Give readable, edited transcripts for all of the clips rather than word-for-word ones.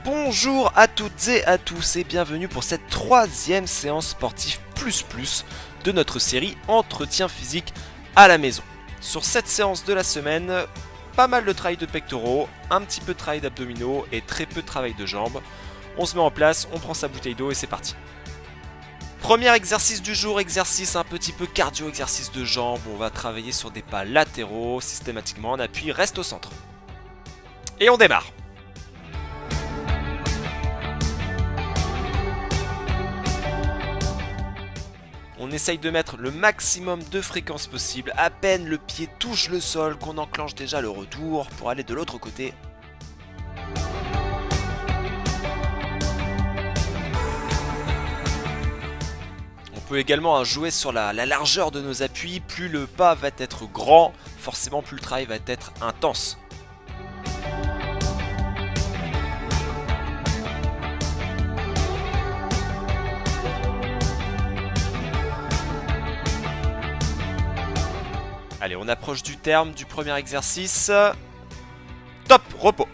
Bonjour à toutes et à tous et bienvenue pour cette troisième séance sportive plus de notre série Entretien physique à la maison. Sur cette séance de la semaine, pas mal de travail de pectoraux, un petit peu de travail d'abdominaux et très peu de travail de jambes. On se met en place, on prend sa bouteille d'eau et c'est parti. Premier exercice du jour, exercice un petit peu cardio, exercice de jambes. On va travailler sur des pas latéraux, systématiquement en appui, reste au centre. Et on démarre. On essaye de mettre le maximum de fréquence possible. À peine le pied touche le sol qu'on enclenche déjà le retour pour aller de l'autre côté. On peut également jouer sur la largeur de nos appuis. Plus le pas va être grand, forcément plus le travail va être intense. Allez, on approche du terme du premier exercice. Top, repos.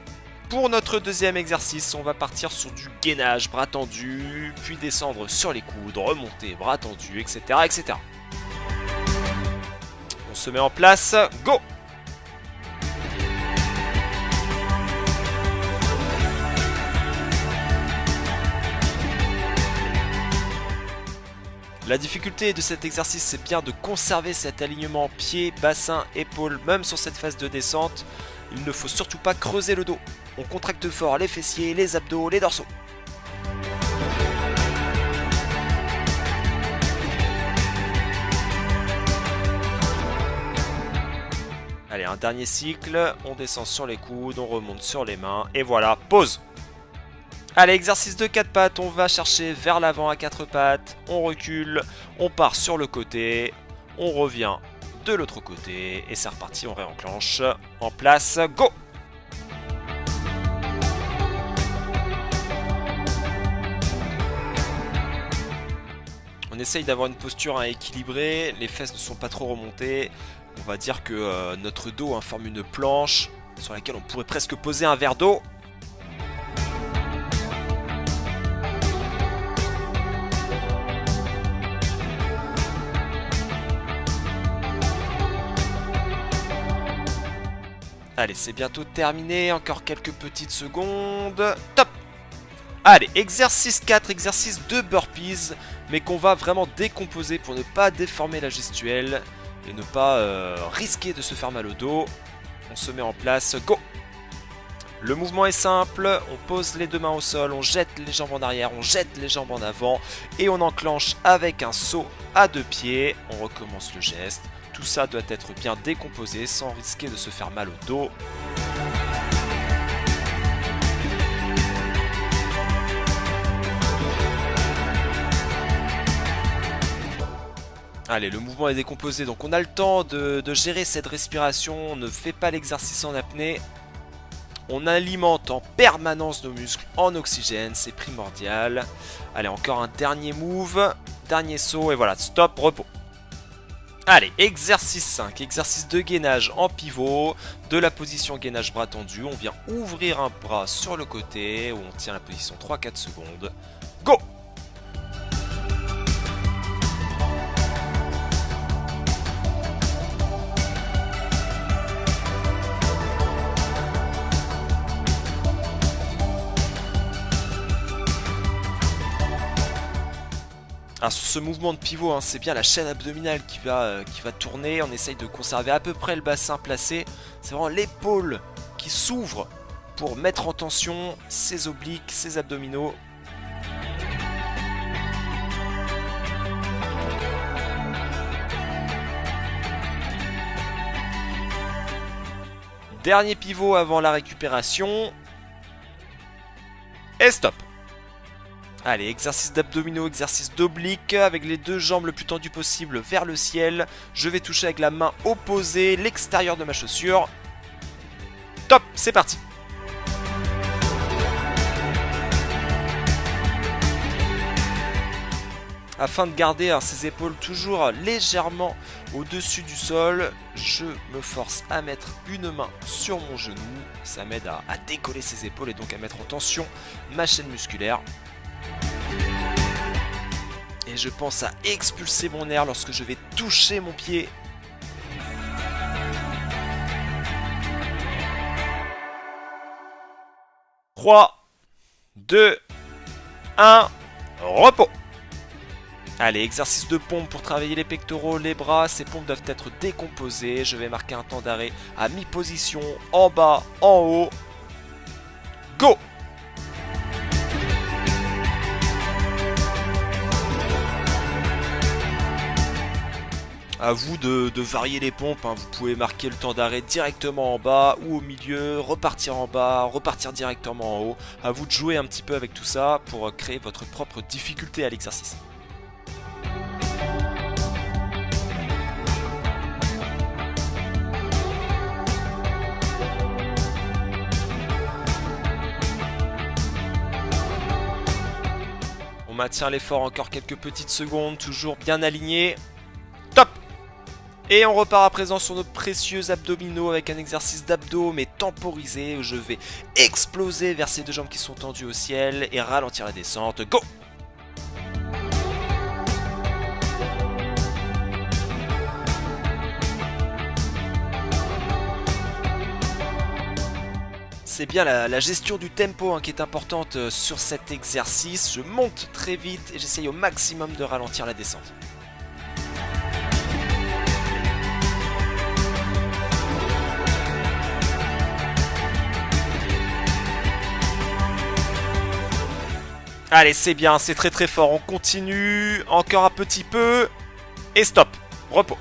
Pour notre deuxième exercice, on va partir sur du gainage, bras tendus, puis descendre sur les coudes, remonter, bras tendus, etc., etc. On se met en place, go! La difficulté de cet exercice, c'est bien de conserver cet alignement pied, bassin, épaule, même sur cette phase de descente. Il ne faut surtout pas creuser le dos. On contracte fort les fessiers, les abdos, les dorsaux. Allez, un dernier cycle. On descend sur les coudes, on remonte sur les mains. Et voilà, pause. Allez, exercice de 4 pattes, on va chercher vers l'avant à 4 pattes, on recule, on part sur le côté, on revient de l'autre côté, et c'est reparti, on réenclenche, en place, go! On essaye d'avoir une posture équilibrée, les fesses ne sont pas trop remontées, on va dire que notre dos forme une planche sur laquelle on pourrait presque poser un verre d'eau. Allez, c'est bientôt terminé, encore quelques petites secondes. Top! Allez, exercice 4, exercice de burpees, mais qu'on va vraiment décomposer pour ne pas déformer la gestuelle et ne pas risquer de se faire mal au dos. On se met en place, go! Le mouvement est simple, on pose les deux mains au sol, on jette les jambes en arrière, on jette les jambes en avant et on enclenche avec un saut à deux pieds. On recommence le geste. Tout ça doit être bien décomposé sans risquer de se faire mal au dos. Allez, le mouvement est décomposé, donc on a le temps de gérer cette respiration. On ne fait pas l'exercice en apnée. On alimente en permanence nos muscles en oxygène, c'est primordial. Allez, encore un dernier move, dernier saut et voilà, stop, repos. Allez, exercice 5, exercice de gainage en pivot, de la position gainage bras tendu, on vient ouvrir un bras sur le côté, où on tient la position 3-4 secondes, go! Alors sur ce mouvement de pivot, c'est bien la chaîne abdominale qui va tourner. On essaye de conserver à peu près le bassin placé. C'est vraiment l'épaule qui s'ouvre pour mettre en tension ses obliques, ses abdominaux. Dernier pivot avant la récupération. Et stop! Allez, exercice d'abdominaux, exercice d'oblique, avec les deux jambes le plus tendues possible vers le ciel. Je vais toucher avec la main opposée l'extérieur de ma chaussure. Top, c'est parti. Afin de garder ses épaules toujours légèrement au-dessus du sol, je me force à mettre une main sur mon genou. Ça m'aide à décoller ses épaules et donc à mettre en tension ma chaîne musculaire. Et je pense à expulser mon air lorsque je vais toucher mon pied. « 3, 2, 1, repos !» Allez, exercice de pompe pour travailler les pectoraux, les bras. Ces pompes doivent être décomposées. Je vais marquer un temps d'arrêt à mi-position, en bas, en haut. Go! À vous de varier les pompes, hein. Vous pouvez marquer le temps d'arrêt directement en bas ou au milieu, repartir en bas, repartir directement en haut. À vous de jouer un petit peu avec tout ça pour créer votre propre difficulté à l'exercice. On maintient l'effort encore quelques petites secondes, toujours bien aligné. Top! Et on repart à présent sur nos précieux abdominaux avec un exercice d'abdos mais temporisé où je vais exploser vers ces deux jambes qui sont tendues au ciel et ralentir la descente. Go! C'est bien la gestion du tempo hein, qui est importante sur cet exercice. Je monte très vite et j'essaye au maximum de ralentir la descente. Allez, c'est bien, c'est très fort. On continue, encore un petit peu. Et stop, repos.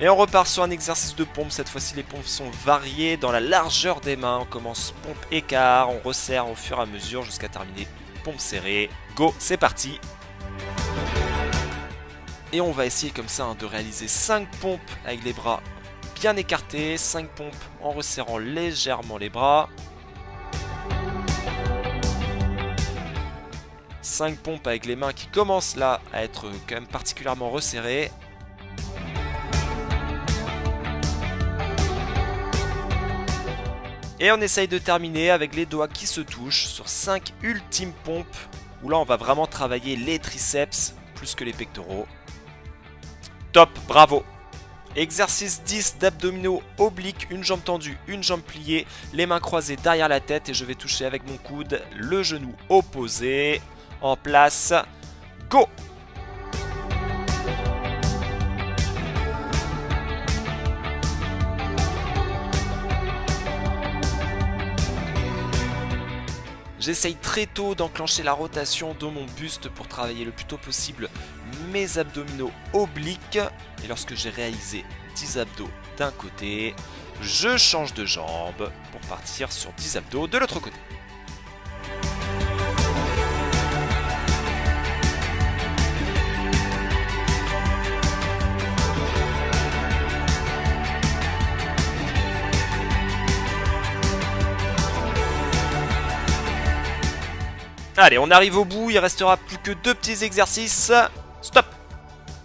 Et on repart sur un exercice de pompe. Cette fois-ci, les pompes sont variées dans la largeur des mains. On commence pompe écart, on resserre au fur et à mesure jusqu'à terminer pompe serrée. Go, c'est parti. Et on va essayer comme ça hein, de réaliser 5 pompes avec les bras bien écartés. 5 pompes en resserrant légèrement les bras. 5 pompes avec les mains qui commencent là à être quand même particulièrement resserrées. Et on essaye de terminer avec les doigts qui se touchent sur 5 ultimes pompes où là on va vraiment travailler les triceps plus que les pectoraux. Top, bravo! Exercice 10 d'abdominaux obliques, une jambe tendue, une jambe pliée, les mains croisées derrière la tête et je vais toucher avec mon coude le genou opposé. En place, go! J'essaye très tôt d'enclencher la rotation de mon buste pour travailler le plus tôt possible mes abdominaux obliques. Et lorsque j'ai réalisé 10 abdos d'un côté, je change de jambe pour partir sur 10 abdos de l'autre côté. Allez, on arrive au bout, il restera plus que 2 petits exercices. Stop!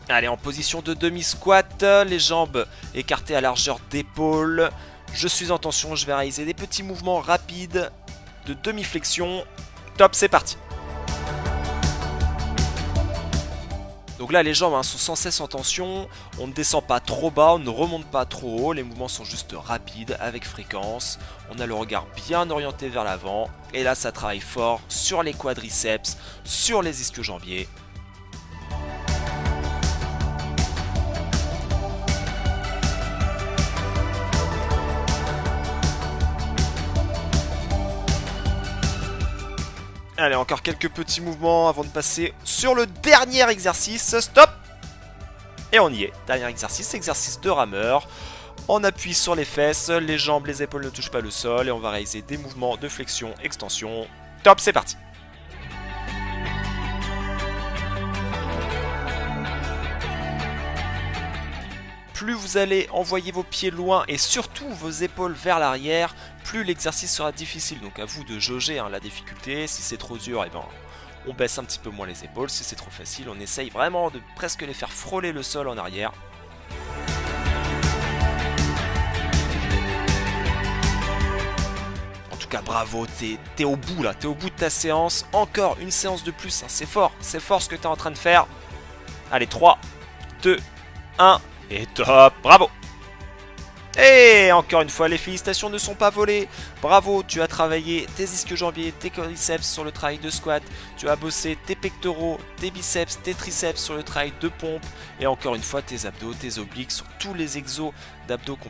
Allez, en position de demi-squat, les jambes écartées à largeur d'épaule. Je suis en tension, je vais réaliser des petits mouvements rapides de demi-flexion. Top, c'est parti! Donc là, les jambes sont sans cesse en tension. On ne descend pas trop bas, on ne remonte pas trop haut. Les mouvements sont juste rapides, avec fréquence. On a le regard bien orienté vers l'avant. Et là, ça travaille fort sur les quadriceps, sur les ischio-jambiers. Allez, encore quelques petits mouvements avant de passer sur le dernier exercice. Stop! Et on y est. Dernier exercice, exercice de rameur. On appuie sur les fesses, les jambes, les épaules ne touchent pas le sol. Et on va réaliser des mouvements de flexion, extension. Top, c'est parti! Plus vous allez envoyer vos pieds loin et surtout vos épaules vers l'arrière, plus l'exercice sera difficile. Donc à vous de jauger la difficulté. Si c'est trop dur, eh ben, On baisse un petit peu moins les épaules. Si c'est trop facile, on essaye vraiment de presque les faire frôler le sol en arrière. En tout cas, bravo, t'es au bout là, t'es au bout de ta séance. Encore une séance de plus, hein. C'est fort ce que t'es en train de faire. Allez, 3, 2, 1, et top, bravo. Et encore une fois, les félicitations ne sont pas volées. Bravo, tu as travaillé tes ischio-jambiers, tes quadriceps sur le travail de squat. Tu as bossé tes pectoraux, tes biceps, tes triceps sur le travail de pompe. Et encore une fois, tes abdos, tes obliques sur tous les exos d'abdos qu'on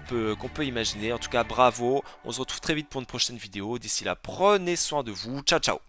peut imaginer. En tout cas, bravo. On se retrouve très vite pour une prochaine vidéo. D'ici là, prenez soin de vous. Ciao, ciao.